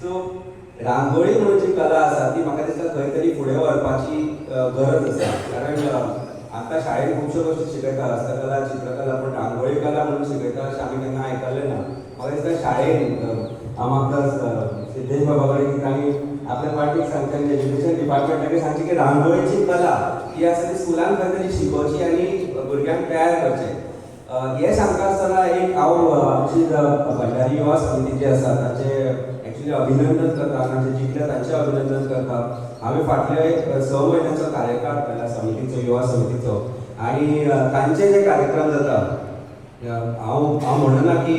So रांगोळी म्हणून जी कला आसा ती म्हाका दिसता खंय तरी फुडें व्हरपाची गरज आसा. कारण आतां शाळेंत खुबश्यो गोश्टी शिकयता, हस्तकला, चित्रकला, पण रांगोळी कला म्हणून शिकयता अशें आमी केन्ना आयकल्लें ना. म्हाका दिसता शाळेंत आमकां सिद्धेश बाबा कडेन तांणी आपल्या पार्टीक सांगचें, एज्युकेशन डिपार्टमेंटाक सांगचें की रांगोळीची कला ही आसा ती स्कुलान खंय तरी शिकोवची आनी भुरग्यांक तयार करचें. हें सांगता आसतना एक हांव आमची भंडारी युवा समिती जी आसा ताचे एक्चुली अभिनंदन करता, तांचे जिखले तांचें अभिनंदन करता. हांवें फाटले 6 म्हयन्याचो कार्यकाळ पळयला समितीचो, युवा समितीचो, आनी तांचे जे कार्यक्रम जाता हांव म्हणना की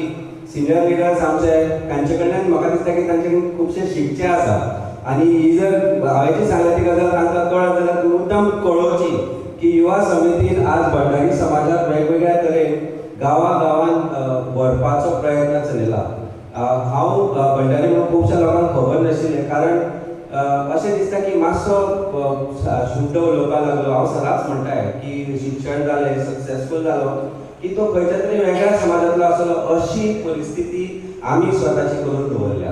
सिनियर लिडर्स आमचे तांचे कडल्यान म्हाका दिसता की तांचे खुबशें शिकचें आसा. आनी ही जर हांवें जी सांगल्या ती गजाल तांकां कळत जाल्यार मुद्दाम कळोवची की युवा समितीन आज भंडारी समाजाक वेगवेगळ्या तरेन गांवांत व्हरपाचो प्रयत्न चलयला. हांव भंडारी म्हणून खुबश्या लोकांक खबर नाशिल्लें, कारण अशें दिसता की मातसो शुद्ध उलोवपाक लागलो. हांव सदांच म्हणटाय की शिक्षण जालें, सक्सेसफूल जालो की तो खंयच्या तरी वेगळ्या समाजांतलो आसलो अशी परिस्थिती आमी स्वताची करून दवरल्या.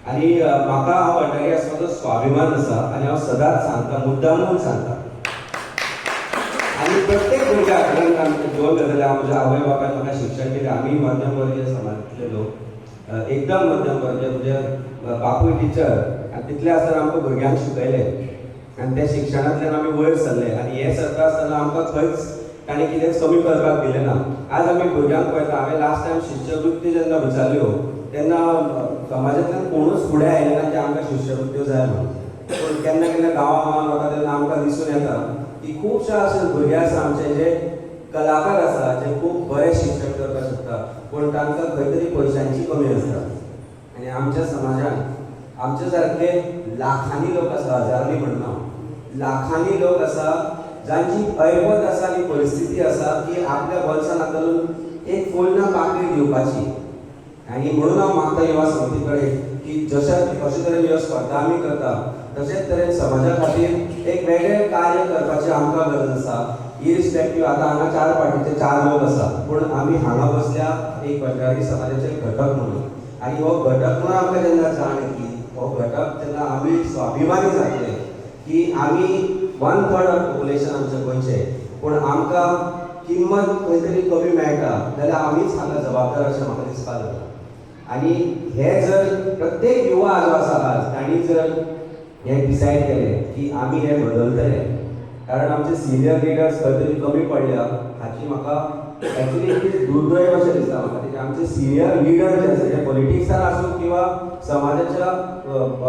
आनी म्हाका हांव भंडारी आसपाचो स्वाभिमान आसा आनी हांव सदांच सांगता, मुद्दामून सांगता. आनी प्रत्येक भुरग्याक दोन गजाली, हांव म्हज्या आवय बापायन म्हाका शिक्षण दिलें. आमी मध्यमवर्गीय समाजांतले लोक, एकदम मध्यमवर्गीय, म्हणजे बापूय टिचर, आनी तितले आसतना आमकां भुरग्यांक शिकयलें आनी त्या शिक्षणांतल्यान आमी वयर सरले. आनी हें सरता आसतना आमकां खंयच ताणें कितेंच कमी करपाक दिलें ना. आज आमी भुरग्यांक पळयता. हांवें लास्ट टायम शिश्यवृत्ती जेन्ना विचारल्यो तेन्ना समाजांतल्यान कोणूच फुडें आयलें ना की आमकां शिश्यवृत्त्यो जाय म्हणून. पूण केन्ना केन्ना गांवांत वता तेन्ना आमकां दिसून येता की खुबशे अशे भुरगे आसा आमचे जे कलाकार आसा, जे खूब बरें शिक्षण करपाक शकता, पूण तांकां खंय तरी पयशांची कमी आसता. आनी आमच्या समाजान आमचे सारके लाखांनी लोक आसा, हजारांनी म्हणना, लाखांनी लोक आसा जांची ऐपत आसा आनी परिस्थिती आसा की आपल्या बोल्सांत घालून एक फूल ना पाकळी दिवपाची. आनी म्हणून हांव मागता युवा समिती कडेन की अशे तरेन ह्यो स्पर्धा आमी करता तशेंच तरेन समाजा खातीर एक वेगळें कार्य करपाची आमकां गरज आसा. इरिस्पेक्टीव आतां हांगा 4 पार्टीचे 4 लोक आसा, पूण आमी हांगा बसल्या एक भंडारी समाजाचे घटक म्हणून. आनी हो घटक म्हणून आमकां जेन्ना जाण येतली, हो घटक जेन्ना आमी स्वाभिमानी जातले की आमी 1/3 ऑफ पॉप्युलेशन आमचें गोंयचें, पूण आमकां किंमत खंय तरी कमी मेळटा जाल्यार आमीच हांगा जबाबदार अशें म्हाका दिसपाक लागला. आनी हे जर प्रत्येक युवा जो आसा आज तांणी जर हें डिसायड केलें की आमी हें बदलतले, कारण आमचे सिनियर लिडर्स खंय तरी कमी पडल्या हाची म्हाका एक्चुली दुर्दैव अशें दिसता म्हाका की आमचे सिनियर लिडर जे आसा ते पॉलिटिक्सान आसूं किंवा समाजाच्या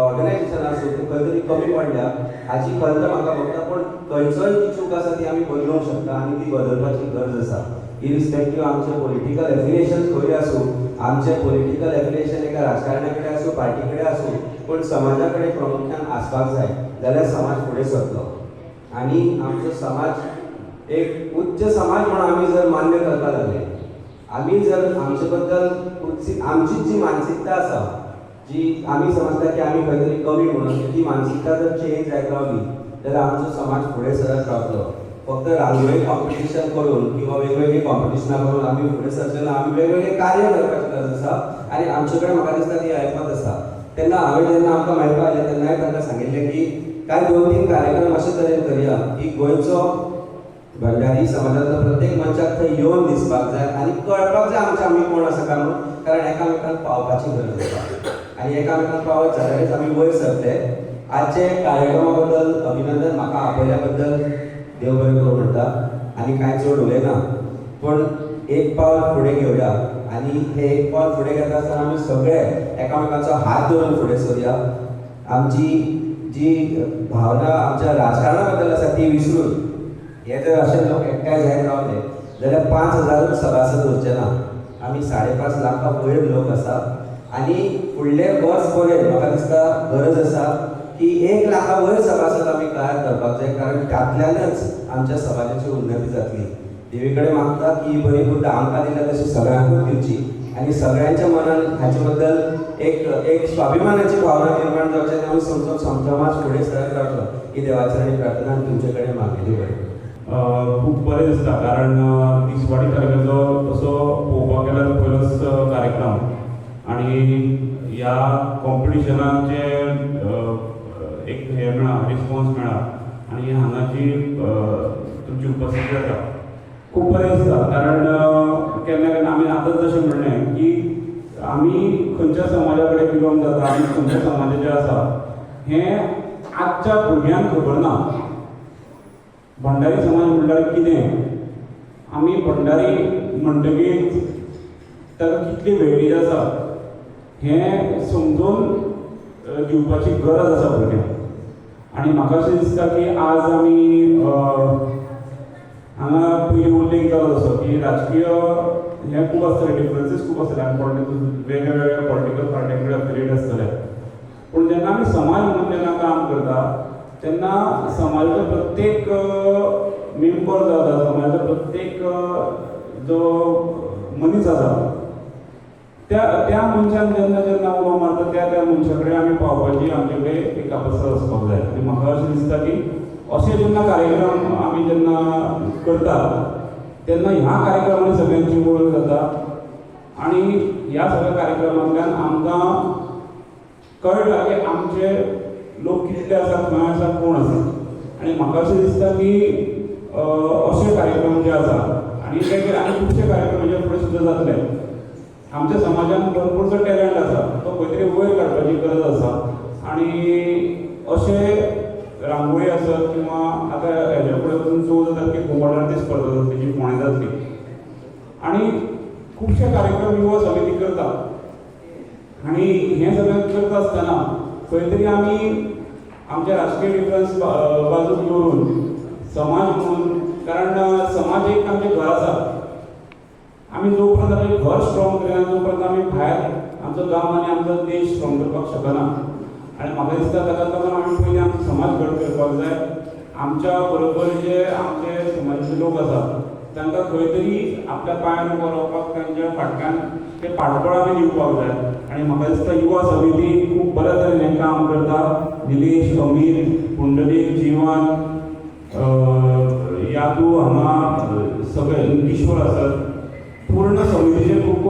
ऑर्गनायजेशनान आसूं ते खंय तरी कमी पडल्या हाची खंत म्हाका भोगता. पूण खंयचोय ती चूक आसा ती आमी बदलूंक शकता आनी ती बदलपाची गरज आसा. इरिस्पेक्टीव आमचे पॉलिटिकल एफिलिएशन खंय आसूं, आमचे पॉलिटिकल एफिलिएशन एका राजकारण्या कडेन आसूं, पार्टी कडेन आसूं, पूण समाजा कडेन प्रामुख्यान आसपाक जाय जाल्यार समाज फुडें सरतलो. आनी आमचो समाज एक उच्च समाज म्हणून आमी जर मान्य करपाक लागले, आमी जर आमचे बद्दल आमची जी मानसिकता आसा, जी आमी समजता की आमी खंय तरी कमी म्हणून, ती मानसिकता जर चेंज जायत रावली जाल्यार आमचो समाज फुडें सरत रावतलो. फक्त रांगोळी कॉम्पिटिशन करून किंवा वेगवेगळी कॉम्पिटिशनां करून आमी फुडें सरचे ना. आमी वेगवेगळे कार्य करपाची गरज आसा आनी आमचे कडेन म्हाका दिसता ती ऐपत आसा. तेन्ना हांवें जेन्ना आमकां मेळपाक आयलें तेन्नाय तांकां सांगिल्लें की काय 2-3 कार्यक्रम अशे तरेन करया की गोंयचो भंडारी समाजांतलो प्रत्येक मनशाक थंय येवन दिसपाक जाय आनी कळपाक जाय आमी कोण आसा काय म्हणून. कारण एकामेकांक पावपाची गरज आसा आनी एकामेकांक पावत जाल्यारच आमी वयर सरतले. आजचे कार्यक्रमा बद्दल अभिनंदन. म्हाका आपयल्या बद्दल देव बरें करूं म्हणटा आनी कांय चड उलयना, पूण एक पावल फुडें घेवया आनी हे एक पावल फुडें घेता आसतना आमी सगळे एकामेकांचो हात धरून फुडें सरया. आमची जी भावना आमच्या राजकारणा बद्दल आसा ती विसरून हे जर अशे लोक एकठांय जायत रावले जाल्यार 5,000 सभासद उरचे ना. आमी 5.5 लाखा वयर लोक आसा आनी फुडले वर्स पर्यंत म्हाका दिसता गरज आसा की 1 लाखा वयर सभासद आमी तयार करपाक जाय, कारण त्यातल्यानच आमच्या समाजाची उन्नती जातली. देवी कडेन मागता की बरी बुद्ध आमकां दिल्या तशी सगळ्यांकूच दिवची आनी सगळ्यांच्या मनान हाचे बद्दल एक स्वाभिमानाची भावना निर्माण जावची आनी आमी समजून समाज फुडें सरत रावतलो ही देवाचे आनी प्रार्थना आनी तुमचे कडेन मागणी बरें. खूब बरें दिसता, कारण दिसवाडी तालुक्याचो तसो पळोवपाक गेल्यार पयलोच कार्यक्रम आनी ह्या कॉम्पिटिशनाचे एक हे मेळ्ळा रिस्पॉन्स मेळ्ळा आनी हांगाची तुमची उपस्थिती आसा खूब बरें दिसता. कारण केन्ना केन्ना आमी आतांच जशें म्हणलें की आमी खंयच्या समाजा कडेन बिलोंग जाता आमी खंयच्या समाजाचे आसा हें आजच्या भुरग्यांक खबर ना. भंडारी समाज म्हणल्यार कितें, आमी भंडारी म्हणटकीच ताका कितली वेगळी आसा हें समजून दिवपाची गरज आसा भुरग्यांक. आनी म्हाका अशें दिसता की आज आमी हांगा पयलीं उल्लेख जालो तसो की राजकीय हे खूब आसतले, डिफरन्सीस खूब आसतले आनी वेगळ्या वेगळ्या पॉलिटिकल पार्ट्यां कडेन अफिलिएट आसतले. पूण जेन्ना आमी समाज म्हणून जेन्ना काम करता तेन्ना समाजाचो प्रत्येक मेंबर जो आसा, समाजाचो प्रत्येक जो मनीस आसा त्या मनशान जेन्ना जेन्ना उलो मारता त्या मनशा कडेन आमी पावपाची आमचे कडेन एक कापासीटी आसपाक जाय. आनी म्हाका अशें दिसता की अशे जेन्ना कार्यक्रम आमी जेन्ना करता तेन्ना ह्या कार्यक्रमांनी सगळ्यांची वळख जाता आनी ह्या सगळ्या कार्यक्रमांतल्यान आमकां कळटा की आमचे लोक कितले आसा, खंय आसा, कोण आसा. आनी म्हाका अशें दिसता की अशे कार्यक्रम जे आसा आनी खुबशे कार्यक्रम म्हणजे फुडें सुद्दां जातले. आमच्या समाजान भरपूरसो टॅलंट आसा तो खंय तरी वयर काडपाची गरज आसा. आनी अशे रांगोळी आसत किंवा आतां हेज्या फुडें वचून 14 तारखेक घुमट आरती स्पर्धा जातली जी फोंड्या जातली. आनी खुबशे कार्यक्रम युवा समिती करता आनी हें सगळें करता आसतना खंय तरी आमी आमचे राजकीय डिफरन्स बाजूक दवरून समाज म्हणून, कारण समाज एक आमचें घर आसा. आमी जो पर्यंत आमचें घर स्ट्रॉंग करिना तो पर्यंत आमी भायर आमचो गांव आनी आमचो देश स्ट्रॉंग करपाक शकना. आनी म्हाका दिसता ताका लागून आमी पयलीं आमचो समाज घट करपाक जाय. आमच्या बरोबर जे आमचे समाजाचे लोक आसात तांकां खंय तरी आपल्या पांयार उबो रावपाक तांच्या फाटल्यान तें फाटबळ आमी दिवपाक जाय. आनी म्हाका दिसता युवा समिती खूब बऱ्या तरेन हें काम करता. निलेश, अमीर, पुंडलीक, जीवन, यादू हांगा सगळे किशोर आसात. पूर्ण समितीचे खूब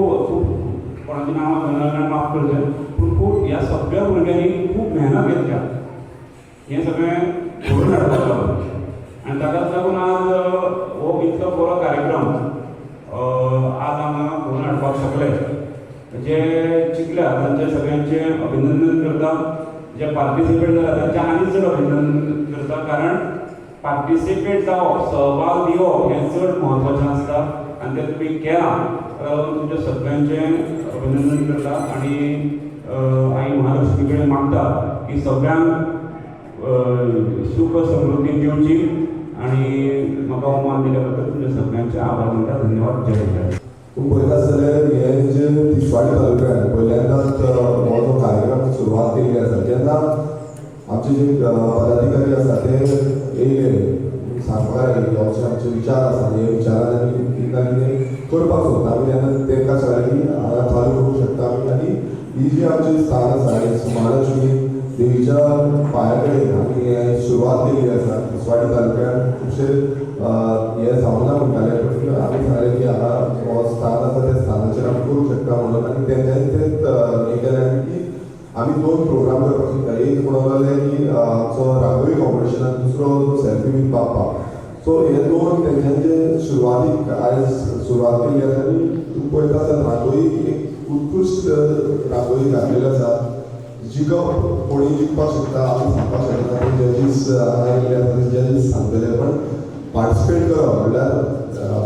कोणाची नांवां सांगना माफ करचें पूण खूब ह्या सगळ्या भुरग्यांनी खूब मेहनत घेतल्या हें सगळें घडोवन हाडपाक लागून. आनी ताकाच लागून आज हो इतलो बरो कार्यक्रम आज हांगा घडोवन हाडपाक शकले. जे चिंतल्या तांचे सगळ्यांचे अभिनंदन करता. जे पार्टिसिपेट जाला तांचे आनी चड अभिनंदन करता. कारण पार्टिसिपेट जावप, सहभाग दिवप हें चड म्हत्वाचें आसता आनी तें तुमी केलां ताका तुमच्या सगळ्यांचें अभिनंदन करता. आनी आई महालक्ष्मी कडेन मागता की सगळ्यांक सुख समृद्धी दिवची. आनी म्हाका हो मान दिल्या बद्दल तुमच्या सगळ्यांचे आभार मानता. धन्यवाद. जय हिंद. पूण पळयता जाल्यार हे जे तिसवाडी तालुक्यान पहिल्यांदाच हो जो कार्यक्रम सुरवात केल्ली आसा जेन्ना आमचे जे पदाधिकारी आसा ते येयले सांगपाक लागले अशे आमचे विचार आसा हे विचारान आमी कितें करपाक सोदता आमी तेन्ना तांकां सांगलें की हांगा चालू करूंक शकता आमी. आनी ही जी आमची स्थान आसा महालक्ष्मी देवीच्या पांया कडेन आमी हे सुरवात केल्ली आसा. तिसवाडी तालुक्यान खुबशे हे जावना म्हणटाले पूण आमी सांगलें की हांगा हो स्थान आसा त्या स्थानाचेर आमी करूंक शकता म्हणून. आनी तेंच्यांनी तें हें केलें की आमी 2 प्रोग्राम करपाक सोदता. एक म्हणून लागलें की आमचो रांगोळी कॉम्पिटिशन आनी दुसरो सेल्फी विथ बाप्पा. सो हे 2 तेंच्यांचे सुरवातीक आयज सुरवात केल्ली आसा. आनी तूं पळयता आसतना रांगोळी एक उत्कृश्ट रांगोळी घातलेली आसा. जिखप कोणी जिखपाक शकता आमी सांगपाक शकना. पूण जजीस आयिल्ले आसा जजीस सांगतले पण पार्टिसिपेट करप म्हणल्यार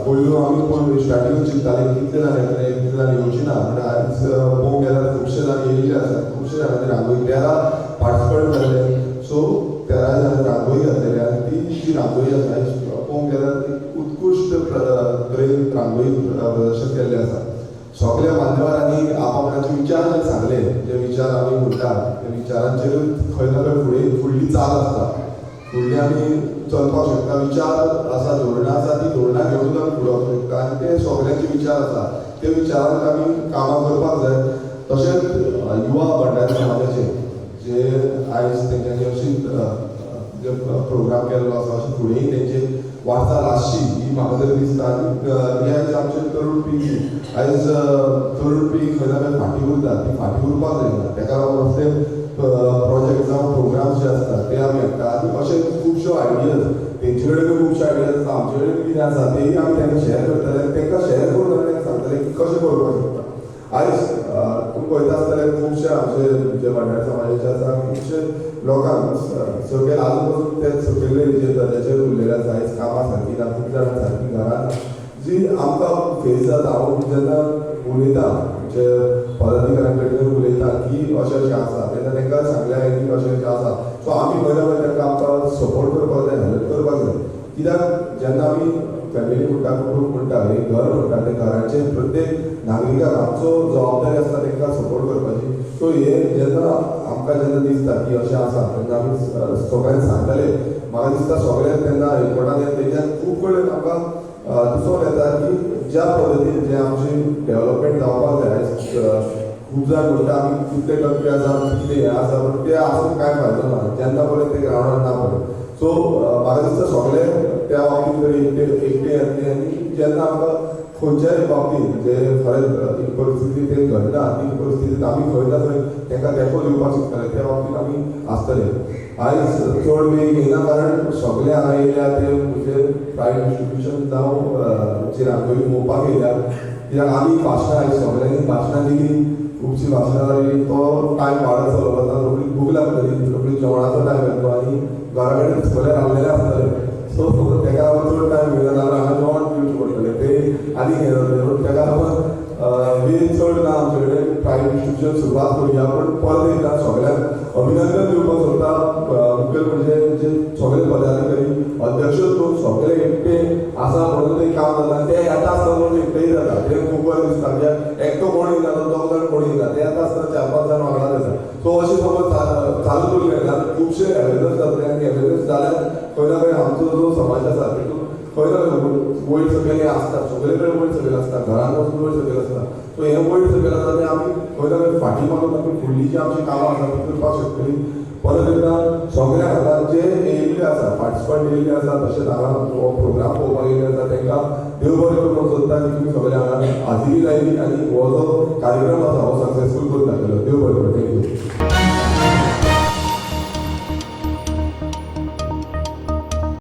पयलू आमी स्टार्टिंग चिंतताले कितले जाण येवची ना पूण आयज पळोवंक गेल्यार खुबशे जाण येयल्ले आसात. खुबशे जाणांनी रांगोळी 13 पार्टिसिपेट जाल्ले. सो 13 जाणांनी रांगोळी घातलेली आनी ती जी रांगोळी आसा पळोवंक गेल्यार उत्कृश्ट तरेन रांगोळी प्रदर्शन केल्लें आसा. सगळ्या मान्यवरांनी आपआपल्याचे विचार जे सांगले जे विचार आमी म्हणटात त्या विचारांचेर खंय ना खंय फुडली चाल आसता. फुडली आमी चलपाक शकता. विचार आसा, धोरणां आसा, ती धोरणां घेवन आमी फुडें वचूंक शकता. आनी ते सगळ्यांचे विचार आसा ते विचारांक आमी कामां करपाक जाय. तशेंच युवा भंडारी समाजाचे जे आयज तेंच्यांनी अशीच जे प्रोग्राम केल्लो आसा अशें फुडेंय तेंचे वाटचाल आसची ही म्हाका तरी दिसता. आनी हे आमचे तरुण पिळगी आयज तरुण पिळगी खंय ना खंय फाटीं उरता, ती फाटीं उरपाक जायना. ताका लागून असले प्रोजेक्ट जावं प्रोग्राम्स जे आसता ते आमी हाडटा. आनी अशे खुबश्यो आयडियाज तेंचे कडेन खुबश्यो आयडियाज आसता, आमचे कडेन कितें आसा तेय आमी तांकां शेअर करतले. तांकां शेअर करून आमी तांकां सांगतले की कशें करपाक शकता. आयज तुमी पळयता आसतले खुबशे आमचे जे वाठार समाजाचे आसा खुबशे लोकांक सकयल आजून पासून ते सकयले जे दर्जाचेर उरलेले आसा. आयज कामां सारकी ना, खूब जाणां सारकी घरां जी आमकां फेस जाता. हांव जेन्ना उलयता म्हणजे पदाधिकाऱ्यां कडेन उलयता की अशें अशें आसा तेन्ना तांकां सांगलें की अशें अशें आसा. सो आमी खंय ना खंय तांकां आमकां सपोर्ट करपाक जाय, हेल्प करपाक जाय. कित्याक जेन्ना आमी फॅमिली म्हणटा, कुटूंब म्हणटा, एक घर म्हणटा, ते घराचे प्रत्येक नागरिकाक आमचो जबाबदारी आसता तांकां सपोर्ट करपाची. सो हे जेन्ना आमकां जेन्ना दिसता की अशें आसा तेन्ना आमी सगळ्यांक सांगतले. म्हाका दिसता सगळ्यांक तेन्ना रिपोर्टान तेच्यान खूब कडेन आमकां दिसून येता की ज्या पद्दतीन जे आमची डेव्हलपमेंट जावपाक जाय. आयज खूब जाण म्हणटा आमी कितले टक्के आसा, कितले हे आसा, पूण ते आसून कांय फायदो ना जेन्ना पर्यंत ते ग्रावंडार ना पडत. सो म्हाका दिसता सगळे त्या बाबतींत एकटे येतले. आनी जेन्ना आमकां खंयच्याय बाबतींत जे खरेंच ही परिस्थिती ते घडना, ती परिस्थितींत आमी खंय ना खंय तांकां तेंको दिवपाक शकतले, त्या बाबतींत आमी आसतले. आयज चड वेग येना कारण सगळे हांगा येयल्या ते म्हणजे प्रायवेट इंस्टिट्यूशन जावं जे रांगोळी मोवपाक येयल्या. कित्याक आमी भाशणां आयज सगळ्यांनी भाशणां दिली, खुबशीं भाशणां जाली, तो टायम वाडत चलत वता. रोखडी भूक लागतली, रोखडी जेवणाचो टायम येतलो आनी घरा कडेन सगळे रांदलेले आसतले. सो ताका लागून चड टायम घेयना जाल्यार हांगा जेवण दिवचें पडटलें ते आनी हें जातलें. ताका लागून वेळ चड ना आमचे कडेन. प्रायवेट इंस्टिट्यूशन सुरवात करुया, पूण परत एकदां सगळ्यांक अभिनंदन दिवपाक सोदता. मुखेल म्हणजे जे सगळे पदाधिकारी अध्यक्ष लोक सगळे एकटे आसा म्हणून ते काम जाता. ते येता आसतना म्हणून एकटेय जाता, ते खूब बरें दिसता. कित्याक एकटो कोण येयना, दोग जाण कोण येयना, ते येता आसतना 4-5 जाण वांगडाच येता. सो अशें समज चालू उरलें जाल्यार खुबशे अवेरनस जातले. आनी अवेरनस जाल्यार खंय ना खंय आमचो जो समाज आसा तितून खंय ना खंय वयर सकयल आसता, सगळे कडेन वयर सकयल आसता, घरांत वचून वयर सकयल आसता. सो हें वयर सकयल आसा तें आमी खंय ना खंय फाटीं मारून आमी फुडलीं जी आमची कामां आसा ती करपाक शकतलीं. परत एकदां सगळ्यांक हांगा जे येयल्ले आसा, पार्टिसिपंट येयल्ले आसा, तशेंच हांगा हो प्रोग्राम पळोवपाक येयल्ले आसा तांकां देव बरें करपाक सोदता की तुमी सगळे हांगा हाजिरी लायली आनी हो जो कार्यक्रम आसा हो सक्सेसफूल करून दाखयलो. देव बरें करूं. थँक्यू.